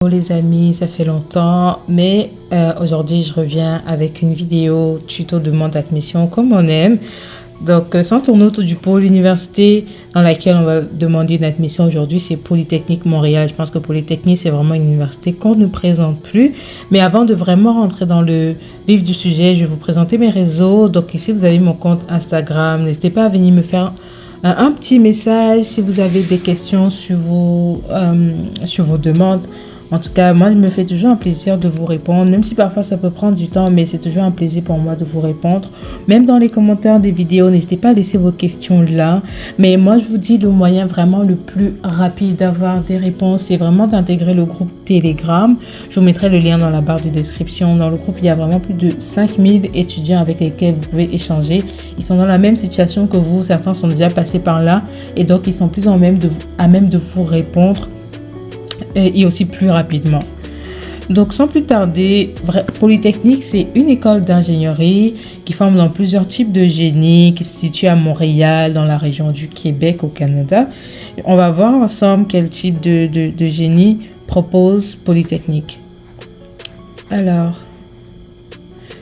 Hello les amis, ça fait longtemps, mais aujourd'hui je reviens avec une vidéo tuto demande d'admission comme on aime. Donc sans tourner autour du pot, l'université dans laquelle on va demander une admission aujourd'hui, c'est Polytechnique Montréal. Je pense que Polytechnique, c'est vraiment une université qu'on ne présente plus. Mais avant de vraiment rentrer dans le vif du sujet, je vais vous présenter mes réseaux. Donc ici, vous avez mon compte Instagram. N'hésitez pas à venir me faire un petit message si vous avez des questions sur vos demandes. En tout cas, moi, je me fais toujours un plaisir de vous répondre, même si parfois ça peut prendre du temps, mais c'est toujours un plaisir pour moi de vous répondre. Même dans les commentaires des vidéos, n'hésitez pas à laisser vos questions là. Mais moi, je vous dis, le moyen vraiment le plus rapide d'avoir des réponses, c'est vraiment d'intégrer le groupe Telegram. Je vous mettrai le lien dans la barre de description. Dans le groupe, il y a vraiment plus de 5000 étudiants avec lesquels vous pouvez échanger. Ils sont dans la même situation que vous. Certains sont déjà passés par là et donc ils sont plus à même de vous répondre. Et aussi plus rapidement. Donc sans plus tarder, Polytechnique, c'est une école d'ingénierie qui forme dans plusieurs types de génie, qui se situe à Montréal, dans la région du Québec au Canada. On va voir ensemble quel type de génie propose Polytechnique. Alors,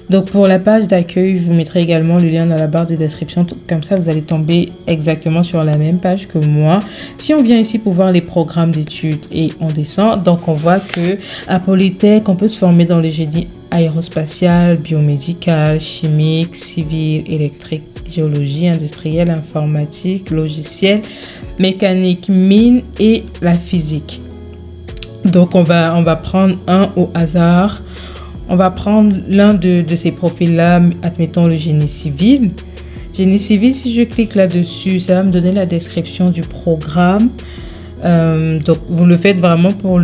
donc pour la page d'accueil, je vous mettrai également le lien dans la barre de description. Comme ça, vous allez tomber exactement sur la même page que moi. Si on vient ici pour voir les programmes d'études et on descend, donc on voit que à Polytech, on peut se former dans le génie aérospatial, biomédical, chimique, civil, électrique, géologie, industrielle, informatique, logiciel, mécanique, mine et la physique. Donc on va prendre un au hasard. On va prendre l'un de ces profils-là, admettons le génie civil. Génie civil, si je clique là-dessus, ça va me donner la description du programme. Donc, vous le faites vraiment pour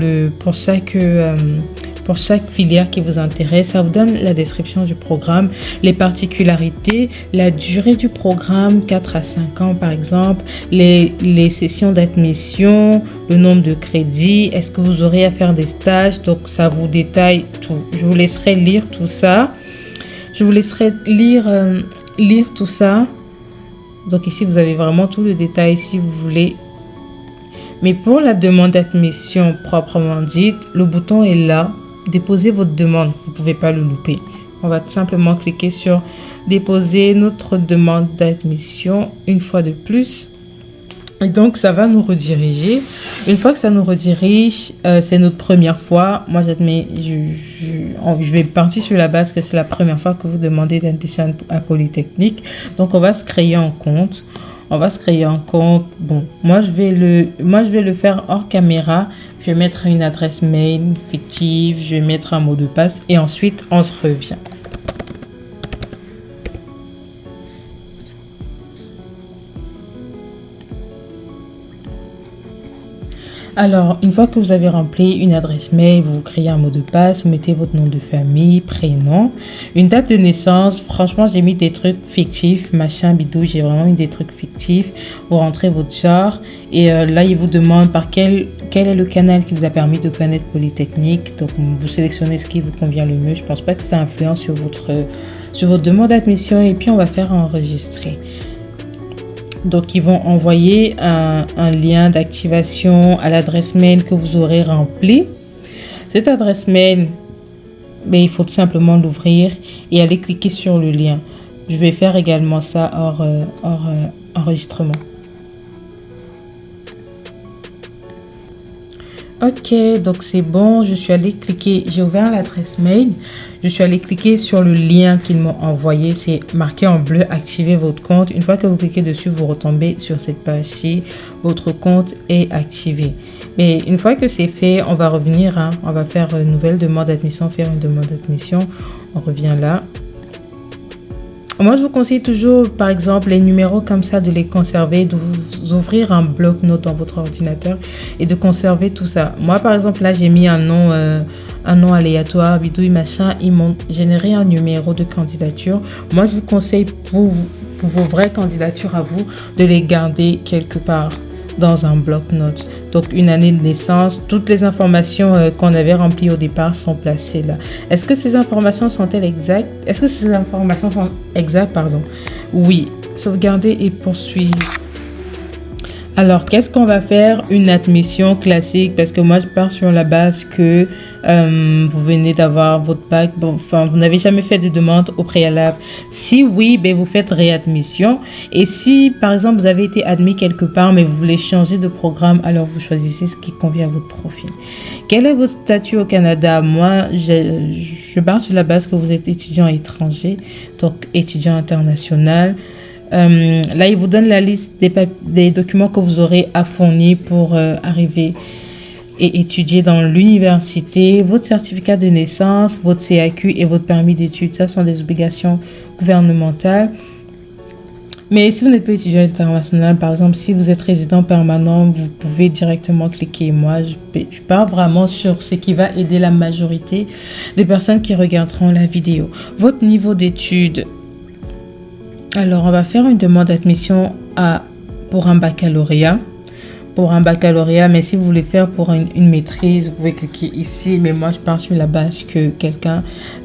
chaque filière qui vous intéresse. Ça vous donne la description du programme, les particularités, la durée du programme, 4 à 5 ans par exemple, les sessions d'admission, le nombre de crédits, est-ce que vous aurez à faire des stages. Donc ça vous détaille tout. Je vous laisserai lire tout ça. Je vous laisserai lire tout ça. Donc ici, vous avez vraiment tout le détail si vous voulez. Mais pour la demande d'admission proprement dite, le bouton est là. Déposez votre demande, vous ne pouvez pas le louper. On va tout simplement cliquer sur déposer notre demande d'admission une fois de plus. Et donc, ça va nous rediriger. Une fois que ça nous redirige, c'est notre première fois. Moi, j'admets, je vais partir sur la base que c'est la première fois que vous demandez d'admission à Polytechnique. Donc, on va se créer un compte. Bon, moi je vais le faire hors caméra. Je vais mettre une adresse mail fictive, je vais mettre un mot de passe et ensuite on se revient. Alors, une fois que vous avez rempli une adresse mail, vous créez un mot de passe, vous mettez votre nom de famille, prénom, une date de naissance. Franchement, j'ai mis des trucs fictifs, machin, bidou, j'ai vraiment mis des trucs fictifs. Vous rentrez votre genre et là, il vous demande par quel est le canal qui vous a permis de connaître Polytechnique. Donc, vous sélectionnez ce qui vous convient le mieux. Je pense pas que ça influence sur votre demande d'admission et puis on va faire enregistrer. Donc, ils vont envoyer un lien d'activation à l'adresse mail que vous aurez remplie. Cette adresse mail, il faut tout simplement l'ouvrir et aller cliquer sur le lien. Je vais faire également ça hors enregistrement. Ok, donc c'est bon, j'ai ouvert l'adresse mail, je suis allée cliquer sur le lien qu'ils m'ont envoyé, c'est marqué en bleu, activez votre compte. Une fois que vous cliquez dessus, vous retombez sur cette page-ci, votre compte est activé. Mais une fois que c'est fait, on va revenir, on va faire une nouvelle demande d'admission, on revient là. Moi, je vous conseille toujours, par exemple, les numéros comme ça, de les conserver, de vous ouvrir un bloc-notes dans votre ordinateur et de conserver tout ça. Moi, par exemple, là, j'ai mis un nom aléatoire, bidouille, machin. Ils m'ont généré un numéro de candidature. Moi, je vous conseille pour vos vraies candidatures à vous, de les garder quelque part dans un bloc-notes. Donc, une année de naissance, toutes les informations qu'on avait remplies au départ sont placées là. Est-ce que ces informations sont-elles exactes? Est-ce que ces informations sont exactes, pardon? Oui. Sauvegarder et poursuivre. Alors, qu'est-ce qu'on va faire? Une admission classique, parce que moi, je pars sur la base que vous venez d'avoir votre bac. Bon, enfin, vous n'avez jamais fait de demande au préalable. Si oui, ben, vous faites réadmission. Et si, par exemple, vous avez été admis quelque part, mais vous voulez changer de programme, alors vous choisissez ce qui convient à votre profil. Quel est votre statut au Canada? Moi, je pars sur la base que vous êtes étudiant étranger, donc étudiant international. Là, il vous donne la liste des documents que vous aurez à fournir pour arriver et étudier dans l'université. Votre certificat de naissance, votre CAQ et votre permis d'études, ça sont des obligations gouvernementales. Mais si vous n'êtes pas étudiant international, par exemple, si vous êtes résident permanent, vous pouvez directement cliquer. Moi, je pars vraiment sur ce qui va aider la majorité des personnes qui regarderont la vidéo. Votre niveau d'études. Alors, on va faire une demande d'admission pour un baccalauréat. Mais si vous voulez faire pour une maîtrise, vous pouvez cliquer ici. Mais moi, je pars sur la base que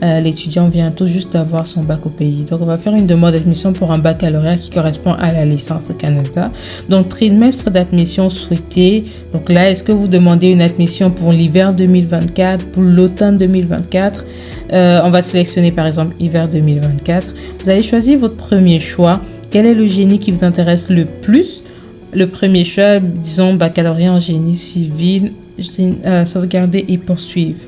l'étudiant vient tout juste d'avoir son bac au pays. Donc, on va faire une demande d'admission pour un baccalauréat qui correspond à la licence au Canada. Donc, trimestre d'admission souhaité. Donc là, est-ce que vous demandez une admission pour l'hiver 2024, pour l'automne 2024? On va sélectionner par exemple hiver 2024. Vous allez choisir votre premier choix. Quel est le génie qui vous intéresse le plus? Le premier choix, disons baccalauréat en génie civil, sauvegarder et poursuivre.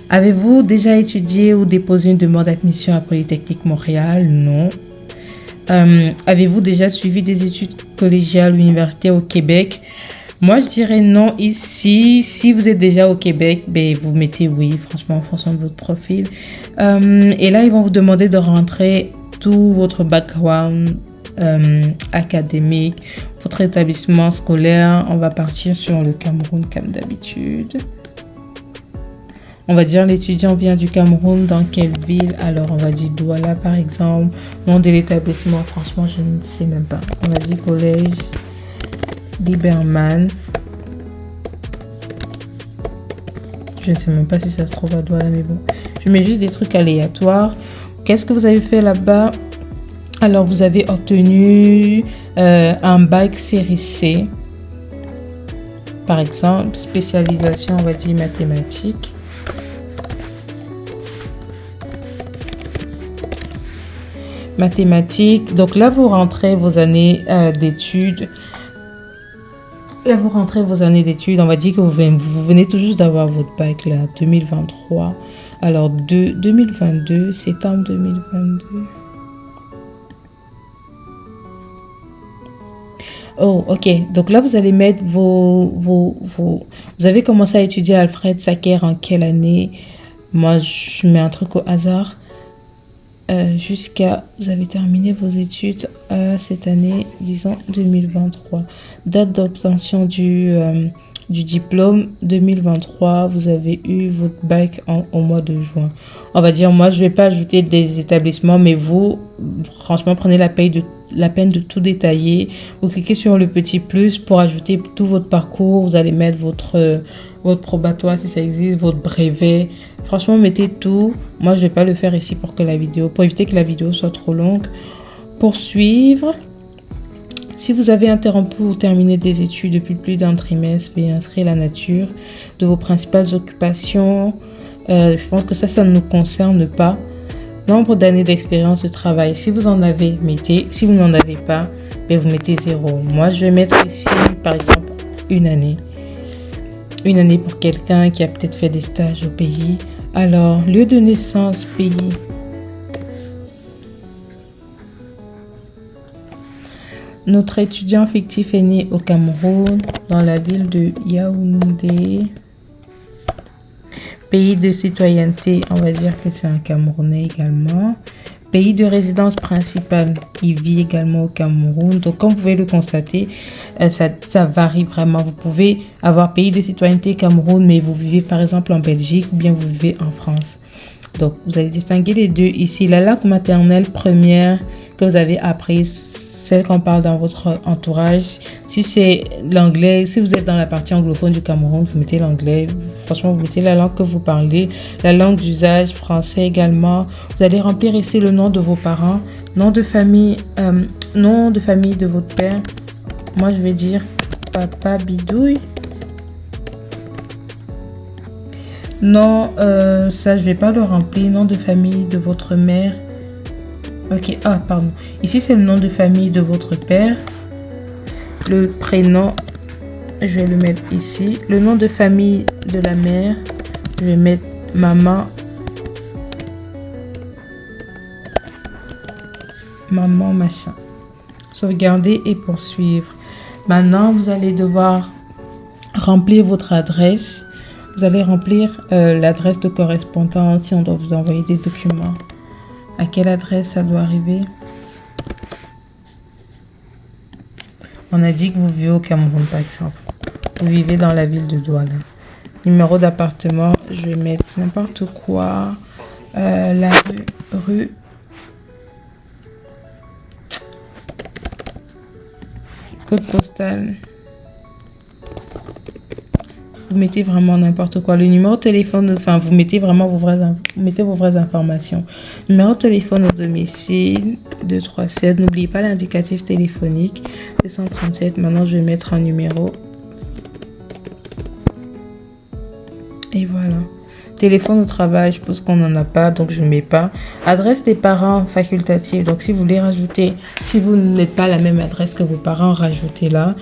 Avez-vous déjà étudié ou déposé une demande d'admission à Polytechnique Montréal? Non. Avez-vous déjà suivi des études collégiales ou universitaires au Québec? Moi, je dirais non ici. Si vous êtes déjà au Québec, ben, vous mettez oui, franchement, en fonction de votre profil. Et là, ils vont vous demander de rentrer tout votre background académique, votre établissement scolaire. On va partir sur le Cameroun comme d'habitude. On va dire l'étudiant vient du Cameroun, dans quelle ville? Alors on va dire Douala par exemple. Nom de l'établissement, franchement je ne sais même pas. On va dire collège Liberman. Je ne sais même pas si ça se trouve à Douala, mais bon. Je mets juste des trucs aléatoires. Qu'est-ce que vous avez fait là-bas? Alors, vous avez obtenu un bac série C. Par exemple, spécialisation, on va dire mathématiques. Mathématiques. Donc là, vous rentrez vos années d'études. Là, vous rentrez vos années d'études. On va dire que vous venez tout juste d'avoir votre bac là, 2023. Alors, 2022, septembre 2022. Oh, ok. Donc là, vous allez mettre Vous avez commencé à étudier Alfred Sacker en quelle année? Moi, je mets un truc au hasard. Vous avez terminé vos études cette année, disons 2023. Date d'obtention du diplôme 2023, vous avez eu votre bac au mois de juin. On va dire, moi, je ne vais pas ajouter des établissements, mais vous, franchement, prenez la peine de tout détailler. Vous cliquez sur le petit plus pour ajouter tout votre parcours. Vous allez mettre votre probatoire si ça existe, votre brevet. Franchement, mettez tout. Moi, je ne vais pas le faire ici pour éviter que la vidéo soit trop longue. Poursuivre. Si vous avez interrompu ou terminé des études depuis plus d'un trimestre, veuillez inscrire la nature de vos principales occupations. Je pense que ça ne nous concerne pas. Nombre d'années d'expérience de travail. Si vous en avez, mettez. Si vous n'en avez pas, ben vous mettez 0. Moi, je vais mettre ici, par exemple, une année. Une année pour quelqu'un qui a peut-être fait des stages au pays. Alors, lieu de naissance, pays. Notre étudiant fictif est né au Cameroun, dans la ville de Yaoundé. Pays de citoyenneté, on va dire que c'est un Camerounais également. Pays de résidence principale, il vit également au Cameroun. Donc, comme vous pouvez le constater, ça varie vraiment. Vous pouvez avoir pays de citoyenneté Cameroun, mais vous vivez par exemple en Belgique ou bien vous vivez en France. Donc, vous allez distinguer les deux ici. La langue maternelle première que vous avez apprise, celle qu'on parle dans votre entourage. Si c'est l'anglais, si vous êtes dans la partie anglophone du Cameroun, vous mettez l'anglais. Franchement, vous mettez la langue que vous parlez. La langue d'usage, français également. Vous allez remplir ici le nom de vos parents, nom de famille de votre père. Moi, je vais dire papa bidouille. Non, ça je vais pas le remplir. Nom de famille de votre mère. Ok, ah pardon. Ici c'est le nom de famille de votre père. Le prénom, je vais le mettre ici. Le nom de famille de la mère, je vais mettre maman. Maman machin. Sauvegarder et poursuivre. Maintenant, vous allez devoir remplir votre adresse. Vous allez remplir l'adresse de correspondant si on doit vous envoyer des documents. À quelle adresse ça doit arriver? On a dit que vous vivez au Cameroun, par exemple. Vous vivez dans la ville de Douala. Numéro d'appartement, je vais mettre n'importe quoi. La rue. Code postal. Vous mettez vraiment n'importe quoi. Le numéro de téléphone, enfin, vous mettez vraiment vos vraies informations. Numéro de téléphone au domicile, 237. N'oubliez pas l'indicatif téléphonique, 237. Maintenant, je vais mettre un numéro. Et voilà. Téléphone au travail, je pense qu'on n'en a pas, donc je ne mets pas. Adresse des parents facultative. Donc, si vous voulez rajouter, si vous n'êtes pas la même adresse que vos parents, rajoutez-la.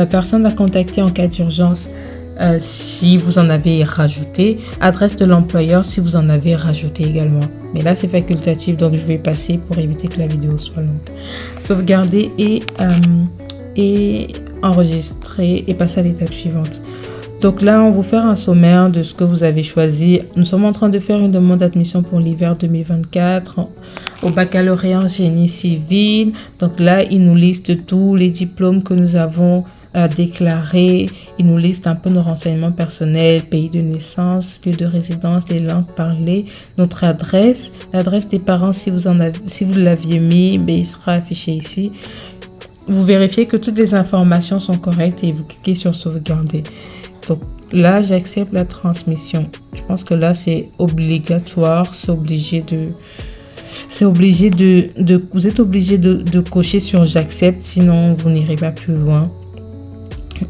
Personne à contacter en cas d'urgence. Si vous en avez rajouté, adresse de l'employeur si vous en avez rajouté également. Mais là, c'est facultatif, donc je vais passer pour éviter que la vidéo soit longue. Sauvegarder et enregistrer et passer à l'étape suivante. Donc là, on va vous faire un sommaire de ce que vous avez choisi. Nous sommes en train de faire une demande d'admission pour l'hiver 2024 au baccalauréat en génie civil. Donc là, il nous liste tous les diplômes que nous avons déclarés. Il nous liste un peu nos renseignements personnels, pays de naissance, lieu de résidence, les langues parlées, notre adresse, l'adresse des parents si vous l'aviez mis, mais il sera affiché ici. Vous vérifiez que toutes les informations sont correctes et vous cliquez sur sauvegarder. Donc là, j'accepte la transmission. Je pense que là, c'est obligatoire. Vous êtes obligé de cocher sur j'accepte, sinon vous n'irez pas plus loin.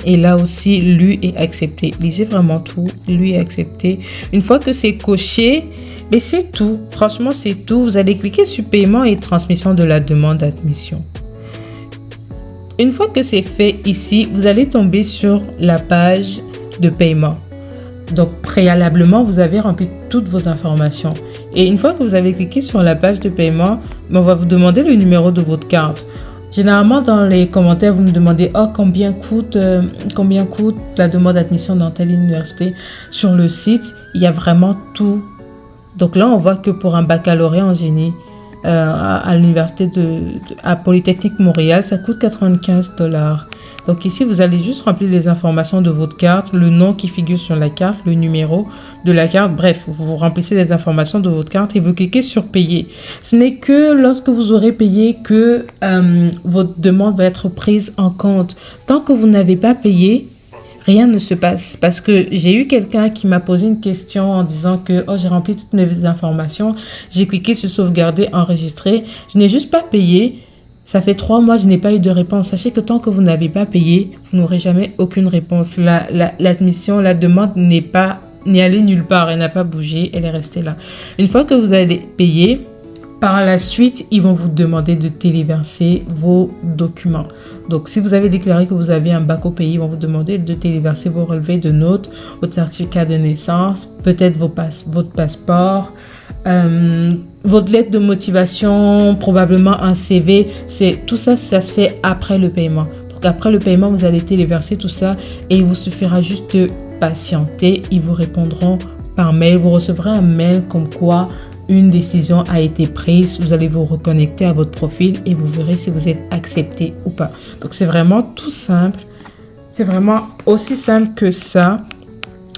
Et là aussi, lu et accepté. Lisez vraiment tout, lu et accepté. Une fois que c'est coché, mais c'est tout. Franchement, c'est tout. Vous allez cliquer sur paiement et transmission de la demande d'admission. Une fois que c'est fait ici, vous allez tomber sur la page de paiement. Donc, préalablement, vous avez rempli toutes vos informations. Et une fois que vous avez cliqué sur la page de paiement, on va vous demander le numéro de votre carte. Généralement, dans les commentaires, vous me demandez « Oh, combien coûte la demande d'admission dans telle université ?» Sur le site, il y a vraiment tout. Donc là, on voit que pour un baccalauréat en génie à l'université à Polytechnique Montréal, ça coûte 95 $. Donc ici, vous allez juste remplir les informations de votre carte, le nom qui figure sur la carte, le numéro de la carte. Bref, vous remplissez les informations de votre carte et vous cliquez sur payer. Ce n'est que lorsque vous aurez payé que votre demande va être prise en compte. Tant que vous n'avez pas payé, rien ne se passe. Parce que j'ai eu quelqu'un qui m'a posé une question en disant que « Oh, j'ai rempli toutes mes informations. J'ai cliqué sur sauvegarder, enregistrer. Je n'ai juste pas payé. Ça fait 3 mois, je n'ai pas eu de réponse. » Sachez que tant que vous n'avez pas payé, vous n'aurez jamais aucune réponse. L'admission, la demande n'est allée nulle part. Elle n'a pas bougé. Elle est restée là. Une fois que vous allez payer, par la suite, ils vont vous demander de téléverser vos documents. Donc, si vous avez déclaré que vous avez un bac au pays, ils vont vous demander de téléverser vos relevés de notes, votre certificat de naissance, peut-être votre passeport, votre lettre de motivation, probablement un CV. Tout ça, ça se fait après le paiement. Donc, après le paiement, vous allez téléverser tout ça et il vous suffira juste de patienter. Ils vous répondront par mail. Vous recevrez un mail comme quoi une décision a été prise. Vous allez vous reconnecter à votre profil et vous verrez si vous êtes accepté ou pas. Donc, c'est vraiment tout simple. C'est vraiment aussi simple que ça.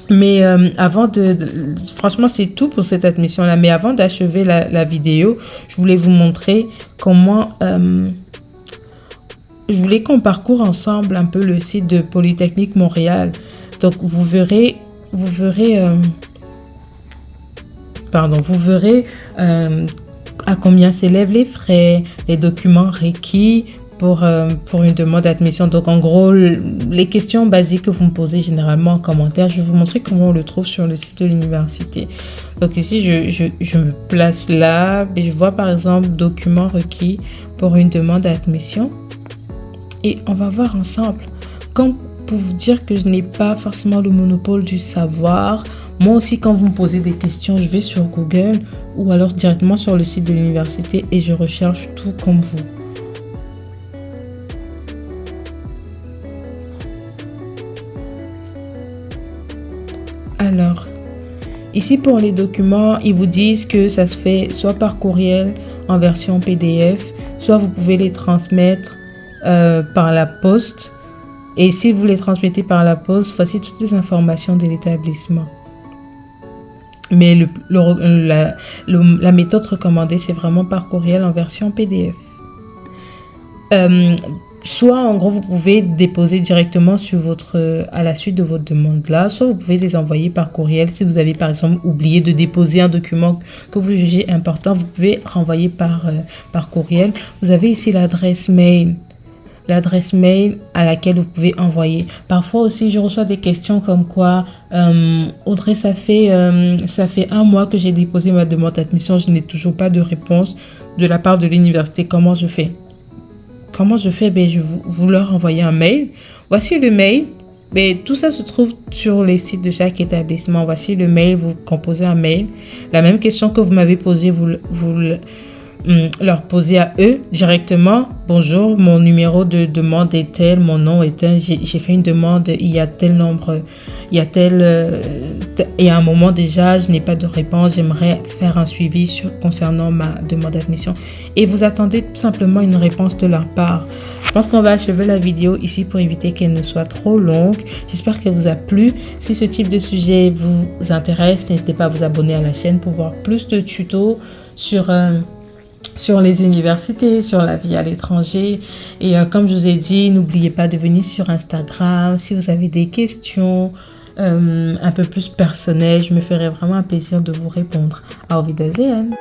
Mais franchement, c'est tout pour cette admission-là. Mais avant d'achever la vidéo, je voulais vous montrer comment... je voulais qu'on parcourt ensemble un peu le site de Polytechnique Montréal. Donc, vous verrez à combien s'élèvent les frais, les documents requis pour une demande d'admission. Donc, en gros, les questions basiques que vous me posez généralement en commentaire, je vais vous montrer comment on le trouve sur le site de l'université. Donc, ici, je me place là et je vois par exemple documents requis pour une demande d'admission. Et on va voir ensemble. Comme pour vous dire que je n'ai pas forcément le monopole du savoir, moi aussi, quand vous me posez des questions, je vais sur Google ou alors directement sur le site de l'université et je recherche tout comme vous. Alors, ici pour les documents, ils vous disent que ça se fait soit par courriel en version PDF, soit vous pouvez les transmettre par la poste. Et si vous les transmettez par la poste, voici toutes les informations de l'établissement. Mais la méthode recommandée, c'est vraiment par courriel en version PDF. Soit, en gros, vous pouvez déposer directement sur à la suite de votre demande-là. Soit, vous pouvez les envoyer par courriel. Si vous avez, par exemple, oublié de déposer un document que vous jugez important, vous pouvez renvoyer par courriel. Vous avez ici l'adresse mail. L'adresse mail à laquelle vous pouvez envoyer. Parfois aussi, je reçois des questions comme quoi Audrey, ça fait 1 mois que j'ai déposé ma demande d'admission. Je n'ai toujours pas de réponse de la part de l'université. Comment je fais? Ben, je vous leur envoyer un mail. Voici le mail. Ben, tout ça se trouve sur les sites de chaque établissement. Voici le mail. Vous composez un mail. La même question que vous m'avez posée, vous leur poser à eux directement. Bonjour, mon numéro de demande est tel, mon nom est tel, j'ai fait une demande, il y a tel nombre, il y a et à un moment déjà, je n'ai pas de réponse, j'aimerais faire un suivi concernant ma demande d'admission. Et vous attendez tout simplement une réponse de leur part. Je pense qu'on va achever la vidéo ici pour éviter qu'elle ne soit trop longue. J'espère qu'elle vous a plu. Si ce type de sujet vous intéresse, n'hésitez pas à vous abonner à la chaîne pour voir plus de tutos sur les universités, sur la vie à l'étranger. Et comme je vous ai dit, n'oubliez pas de venir sur Instagram. Si vous avez des questions un peu plus personnelles, je me ferai vraiment un plaisir de vous répondre. Auf Wiedersehen!